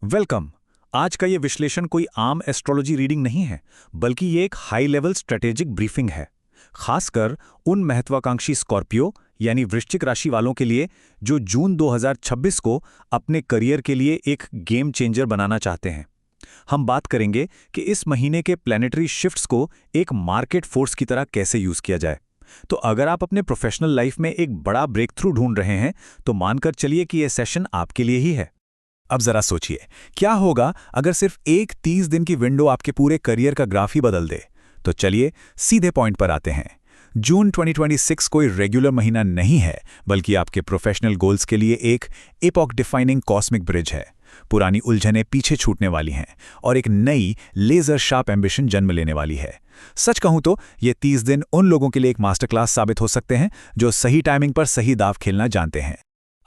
Welcome. आज का ये विश्लेषण कोई आम एस्ट्रोलॉजी रीडिंग नहीं है, बल्कि ये एक हाई लेवल स्ट्रेटेजिक ब्रीफिंग है। खासकर उन महत्वाकांक्षी स्कॉर्पियो यानी वृश्चिक राशि वालों के लिए जो जून 2026 को अपने करियर के लिए एक गेम चेंजर बनाना चाहते हैं। हम बात करेंगे कि इस महीने के प्लैनेटरी शिफ्ट्स को एक मार्केट फोर्स की तरह कैसे यूज किया जाए। तो अगर आप अपने प्रोफेशनल लाइफ में एक बड़ा ब्रेक थ्रू ढूंढ रहे हैं, तो मानकर चलिए कि यह सेशन आपके लिए ही है। अब जरा सोचिए, क्या होगा अगर सिर्फ एक 30 दिन की विंडो आपके पूरे करियर का ग्राफ ही बदल दे। तो चलिए सीधे पॉइंट पर आते हैं। जून 2026 कोई रेगुलर महीना नहीं है, बल्कि आपके प्रोफेशनल गोल्स के लिए एक एपॉक डिफाइनिंग कॉस्मिक ब्रिज है। पुरानी उलझनें पीछे छूटने वाली हैं और एक नई लेजर शार्प एम्बिशन जन्म लेने वाली है। सच कहूं तो ये 30 दिन उन लोगों के लिए एक मास्टर क्लास साबित हो सकते हैं जो सही टाइमिंग पर सही दाव खेलना जानते हैं।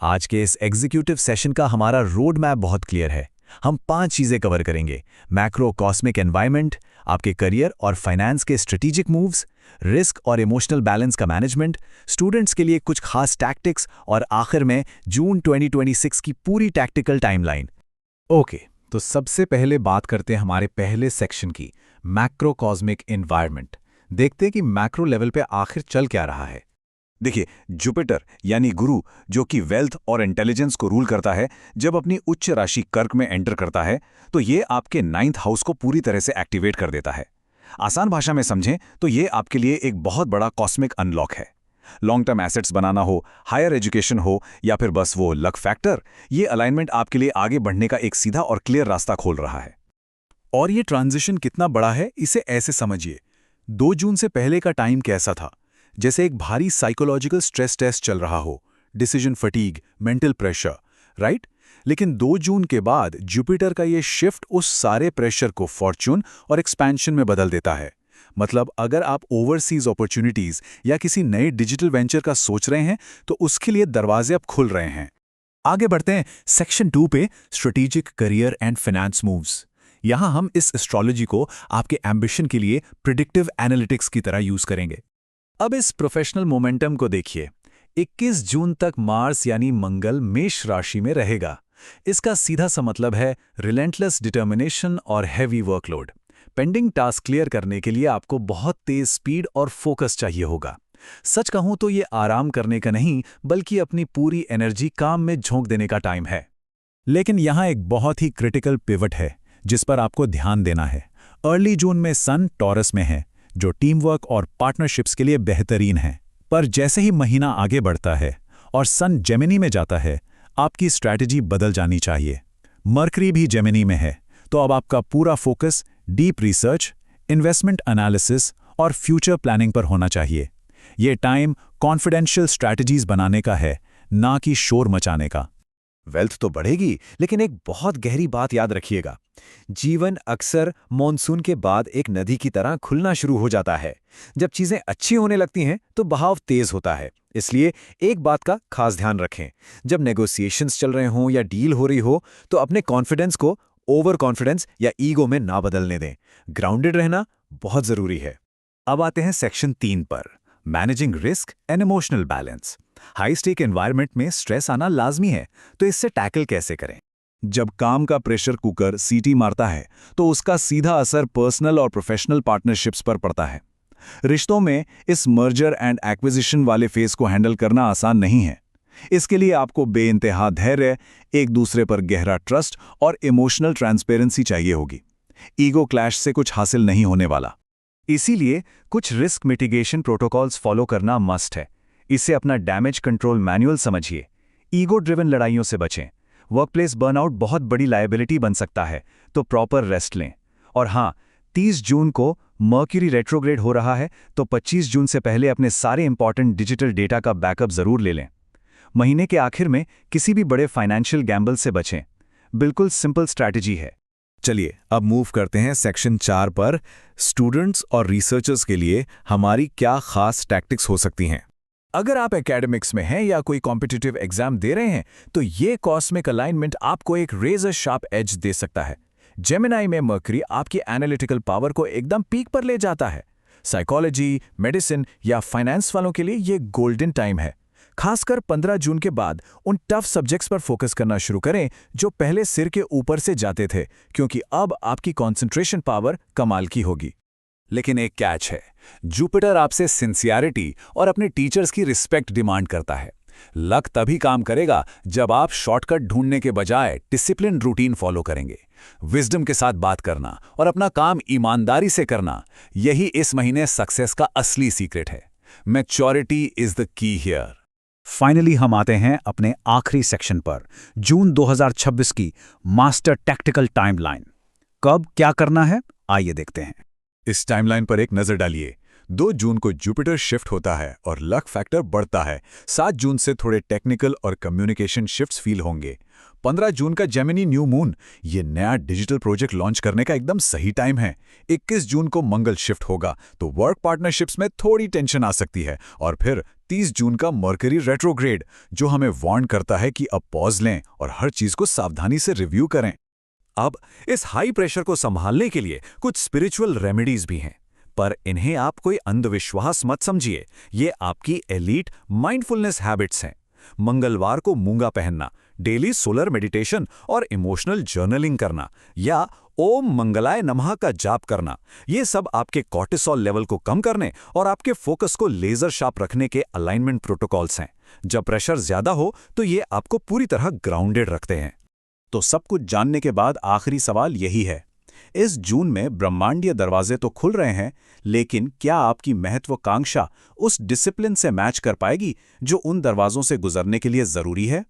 आज के इस एग्जीक्यूटिव सेशन का हमारा रोड मैप बहुत क्लियर है। हम 5 चीजें कवर करेंगे: मैक्रो कॉस्मिक एनवायरनमेंट, आपके करियर और फाइनेंस के स्ट्रेटेजिक मूव्स, रिस्क और इमोशनल बैलेंस का मैनेजमेंट, स्टूडेंट्स के लिए कुछ खास टैक्टिक्स और आखिर में जून 2026 की पूरी टैक्टिकल टाइमलाइन। ओके, तो सबसे पहले बात करते हैं हमारे पहले सेक्शन की, मैक्रो कॉस्मिक एनवायरनमेंट। देखते हैं कि मैक्रो लेवल पे आखिर चल क्या रहा है। देखिए, जुपिटर यानी गुरु, जो कि वेल्थ और इंटेलिजेंस को रूल करता है, जब अपनी उच्च राशि कर्क में एंटर करता है तो ये आपके 9th हाउस को पूरी तरह से एक्टिवेट कर देता है। आसान भाषा में समझें तो ये आपके लिए एक बहुत बड़ा कॉस्मिक अनलॉक है। लॉन्ग टर्म एसेट्स बनाना हो, हायर एजुकेशन हो या फिर बस वो लक फैक्टर, ये अलाइनमेंट आपके लिए आगे बढ़ने का एक सीधा और क्लियर रास्ता खोल रहा है। और ये ट्रांजिशन कितना बड़ा है, इसे ऐसे समझिए। 2 जून से पहले का टाइम कैसा था? जैसे एक भारी साइकोलॉजिकल स्ट्रेस टेस्ट चल रहा हो, decision fatigue, mental pressure, right? लेकिन 2 जून के बाद जुपिटर का ये शिफ्ट उस सारे प्रेशर को फॉर्च्यून और एक्सपेंशन में बदल देता है। मतलब अगर आप ओवरसीज अपॉर्चुनिटीज या किसी नए डिजिटल वेंचर का सोच रहे हैं, तो उसके लिए दरवाजे अब खुल रहे हैं। आगे बढ़ते हैं सेक्शन 2 पे, strategic career and finance moves. यहां हम इस एस्ट्रोलॉजी को आपके एम्बिशन के लिए प्रिडिक्टिव एनालिटिक्स की तरह यूज करेंगे। अब इस प्रोफेशनल मोमेंटम को देखिए। 21 जून तक मार्स यानी मंगल मेष राशि में रहेगा। इसका सीधा सा मतलब है रिलेंटलेस डिटर्मिनेशन और heavy workload. Pending task clear करने के लिए आपको बहुत तेज स्पीड और फोकस चाहिए होगा। सच कहूं तो ये आराम करने का नहीं, बल्कि अपनी पूरी एनर्जी काम में झोंक देने का टाइम है। लेकिन यहां एक बहुत ही क्रिटिकल पिवट है जिस पर आपको ध्यान देना है। अर्ली जून में सन टॉरस में है, जो टीम वर्क और पार्टनरशिप्स के लिए बेहतरीन है। पर जैसे ही महीना आगे बढ़ता है और सन जेमिनी में जाता है, आपकी स्ट्रैटेजी बदल जानी चाहिए। मरकरी भी जेमिनी में है, तो अब आपका पूरा focus deep research, investment analysis और फ्यूचर प्लानिंग पर होना चाहिए। ये टाइम कॉन्फिडेंशियल स्ट्रैटेजीज बनाने का है, ना कि शोर मचाने का। वेल्थ तो बढ़ेगी, लेकिन एक बहुत गहरी बात याद रखिएगा। जीवन अक्सर मॉनसून के बाद एक नदी की तरह खुलना शुरू हो जाता है। जब चीजें अच्छी होने लगती हैं तो बहाव तेज होता है। इसलिए एक बात का खास ध्यान रखें, जब नेगोशिएशंस चल रहे हों या डील हो रही हो, तो अपने कॉन्फिडेंस को ओवर कॉन्फिडेंस या ईगो में ना बदलने दें। ग्राउंडेड रहना बहुत जरूरी है। अब आते हैं सेक्शन 3 पर, managing risk and emotional balance. High stake environment में स्ट्रेस आना लाजमी है, तो इससे टैकल कैसे करें? जब काम का प्रेशर कुकर सीटी मारता है तो उसका सीधा असर पर्सनल और प्रोफेशनल पार्टनरशिप्स पर पड़ता है। रिश्तों में इस मर्जर एंड एक्विजिशन वाले फेज को हैंडल करना आसान नहीं है। इसके लिए आपको बेइंतहा धैर्य, एक दूसरे पर गहरा ट्रस्ट और इमोशनल ट्रांसपेरेंसी चाहिए होगी। ईगो क्लैश से कुछ हासिल नहीं होने वाला। इसीलिए कुछ रिस्क मिटिगेशन प्रोटोकॉल्स फॉलो करना मस्ट है। इसे अपना डैमेज कंट्रोल मैनुअल समझिए। ईगो ड्रिवन लड़ाइयों से बचें। वर्कप्लेस बर्नआउट बहुत बड़ी लायबिलिटी बन सकता है, तो प्रॉपर रेस्ट लें। और हाँ, 30 जून को मर्क्यूरी रेट्रोग्रेड हो रहा है, तो 25 जून से पहले अपने सारे इंपॉर्टेंट डिजिटल डेटा का बैकअप जरूर ले लें। महीने के आखिर में किसी भी बड़े फाइनेंशियल गैम्बल से बचें। बिल्कुल सिंपल स्ट्रैटेजी है। चलिए अब मूव करते हैं सेक्शन 4 पर, स्टूडेंट्स और रिसर्चर्स के लिए हमारी क्या खास टैक्टिक्स हो सकती हैं। अगर आप एकेडमिक्स में हैं या कोई कॉम्पिटिटिव एग्जाम दे रहे हैं, तो ये कॉस्मिक अलाइनमेंट आपको एक रेजर शार्प एज दे सकता है। जेमिनाई में मर्करी आपकी एनालिटिकल पावर को एकदम पीक पर ले जाता है। साइकोलॉजी, मेडिसिन या फाइनेंस वालों के लिए ये गोल्डन टाइम है। खासकर 15 जून के बाद उन टफ सब्जेक्ट्स पर फोकस करना शुरू करें जो पहले सिर के ऊपर से जाते थे, क्योंकि अब आपकी कंसंट्रेशन पावर कमाल की होगी। लेकिन एक कैच है, जुपिटर आपसे सिंसियरिटी और अपने टीचर्स की रिस्पेक्ट डिमांड करता है। लक तभी काम करेगा जब आप शॉर्टकट ढूंढने के बजाय डिसिप्लिन रूटीन फॉलो करेंगे। विजडम के साथ बात करना और अपना काम ईमानदारी से करना, यही इस महीने सक्सेस का असली सीक्रेट है। Maturity is the key here. Finally हम आते हैं अपने आखिरी सेक्शन पर, जून 2026 की मास्टर टैक्टिकल टाइमलाइन। कब क्या करना है, आइए देखते हैं। इस टाइमलाइन पर एक नजर डालिए। 2 जून को जुपिटर शिफ्ट होता है और लक फैक्टर बढ़ता है। 7 जून से थोड़े टेक्निकल और कम्युनिकेशन शिफ्ट्स फील होंगे। 15 जून का जेमिनी न्यू मून, ये नया डिजिटल प्रोजेक्ट लॉन्च करने का एकदम सही टाइम है। 21 जून को मंगल शिफ्ट होगा तो वर्क पार्टनरशिप्स में थोड़ी टेंशन आ सकती है। और फिर 30 जून का मर्करी रेट्रोग्रेड, जो हमें वार्न करता है कि अब पॉज लें और हर चीज को सावधानी से रिव्यू करें। अब इस हाई प्रेशर को संभालने के लिए कुछ स्पिरिचुअल रेमेडीज भी हैं, पर इन्हें आप कोई अंधविश्वास मत समझिए। ये आपकी एलीट माइंडफुलनेस हैबिट्स हैं। मंगलवार को मूंगा पहनना, डेली सोलर मेडिटेशन और इमोशनल जर्नलिंग करना, या ओम मंगलाय नमः का जाप करना, ये सब आपके कॉर्टिसोल लेवल को कम करने और आपके फोकस को लेजर शार्प रखने के अलाइनमेंट प्रोटोकॉल्स हैं। जब प्रेशर ज्यादा हो तो ये आपको पूरी तरह ग्राउंडेड रखते हैं। तो सब कुछ जानने के बाद आखिरी सवाल यही है, इस जून में ब्रह्मांडीय दरवाजे तो खुल रहे हैं, लेकिन क्या आपकी महत्वाकांक्षा उस डिसिप्लिन से मैच कर पाएगी जो उन दरवाजों से गुजरने के लिए जरूरी है?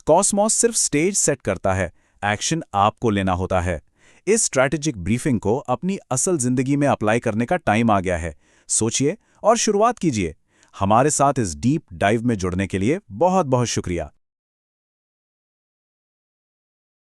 कॉस्मोस सिर्फ स्टेज सेट करता है, एक्शन आपको लेना होता है। इस स्ट्रैटेजिक ब्रीफिंग को अपनी असल जिंदगी में अप्लाई करने का टाइम आ गया है। सोचिए और शुरुआत कीजिए। हमारे साथ इस डीप डाइव में जुड़ने के लिए बहुत बहुत शुक्रिया।